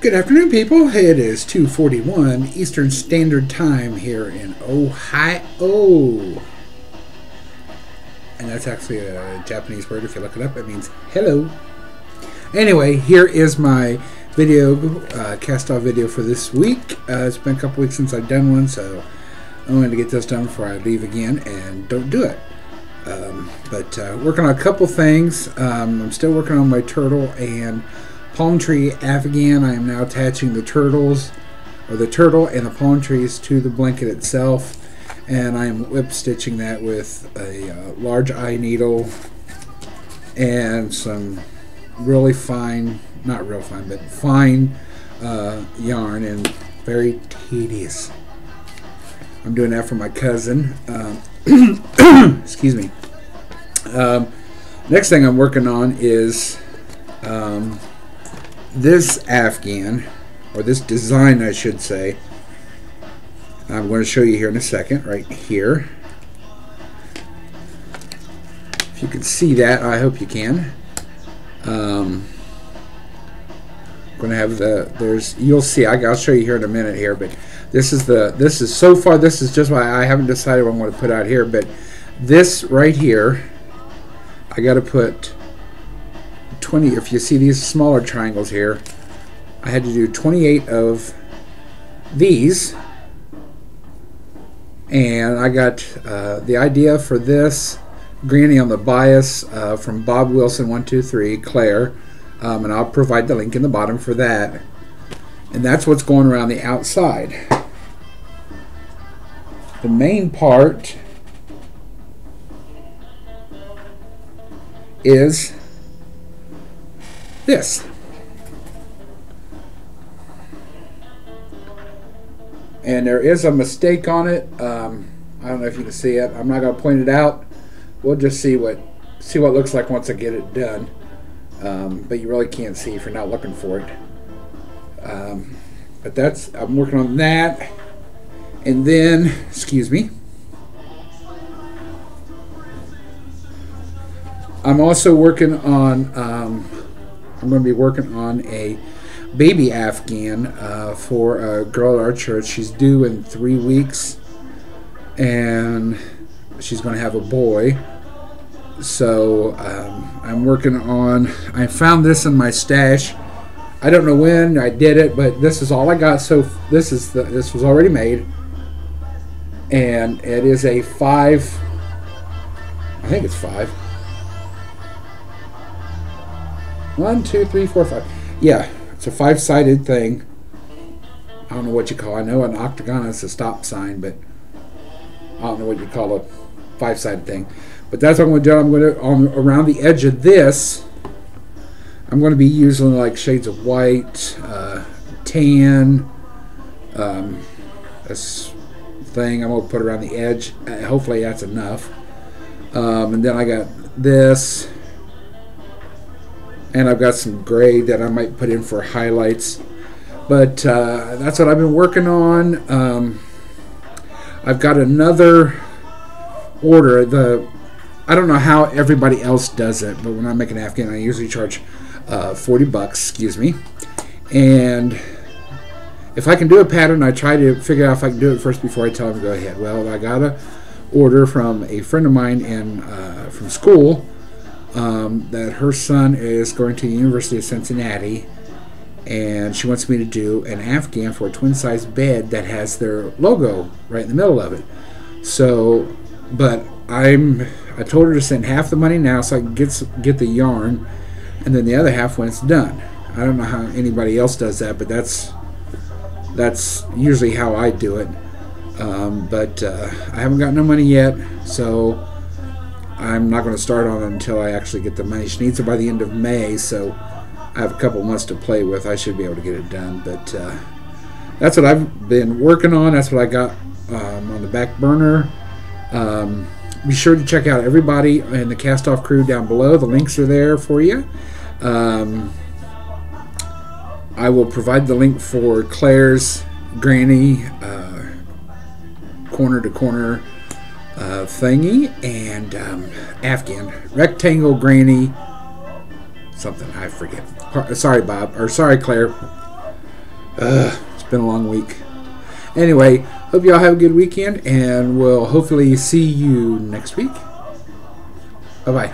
Good afternoon, people. It is 2:41 Eastern Standard Time here in Ohio. And that's actually a Japanese word. If you look it up, it means hello. Anyway, here is my video, cast-off video for this week. It's been a couple weeks since I've done one, so I wanted to get this done before I leave again and don't do it. Working on a couple things. I'm still working on my turtle and palm tree afghan. I am now attaching the turtles, or the turtle and the palm trees, to the blanket itself, and I am whip stitching that with a large eye needle and some really fine, not real fine, but fine yarn, and very tedious. I'm doing that for my cousin. Excuse me. Next thing I'm working on is this afghan, or this design I should say. I'm going to show you here in a second, right here. If you can see that, I hope you can. I'm going to have you'll see, I'll show you here in a minute here, but this is so far, this is just why I haven't decided what I'm going to put out here, but this right here, I got to put 20, if you see these smaller triangles here, I had to do 28 of these, and I got the idea for this granny on the bias from Bob Wilson 123 Claire, and I'll provide the link in the bottom for that, and that's what's going around the outside. The main part is this. And there is a mistake on it. I don't know if you can see it. I'm not going to point it out. We'll just see what it looks like once I get it done. But you really can't see if you're not looking for it. But I'm working on that. And then, excuse me, I'm also working on, I'm going to be working on a baby afghan for a girl at our church. She's due in 3 weeks, and she's going to have a boy. So I'm working on, I found this in my stash. I don't know when I did it, but this is all I got. So this was already made, and it is a 5, I think it's 5. 1, 2, 3, 4, 5. Yeah, it's a 5-sided thing. I don't know what you call it. I know an octagon is a stop sign, but I don't know what you call a 5-sided thing. But that's what I'm going to do. I'm going to, around the edge of this, I'm going to be using like shades of white, tan, this thing I'm going to put around the edge. Hopefully that's enough. And then I got this. And I've got some gray that I might put in for highlights. But that's what I've been working on. I've got another order. I don't know how everybody else does it, but when I make an afghan, I usually charge $40, excuse me. And if I can do a pattern, I try to figure out if I can do it first before I tell them to go ahead. Well, I got an order from a friend of mine from school. That her son is going to the University of Cincinnati, and she wants me to do an afghan for a twin-size bed that has their logo right in the middle of it. So, but I told her to send half the money now so I can get the yarn, and then the other half when it's done. I don't know how anybody else does that, but that's usually how I do it. I haven't got no money yet, so I'm not going to start on it until I actually get the money. She needs it by the end of May, so I have a couple months to play with. I should be able to get it done. But that's what I've been working on. That's what I got on the back burner. Be sure to check out everybody in the cast-off crew down below. The links are there for you. I will provide the link for Claire's granny corner-to-corner thingy, and afghan rectangle granny something, I forget. Sorry Bob, or sorry Claire. It's been a long week. Anyway, hope y'all have a good weekend, and we'll hopefully see you next week. Bye-bye.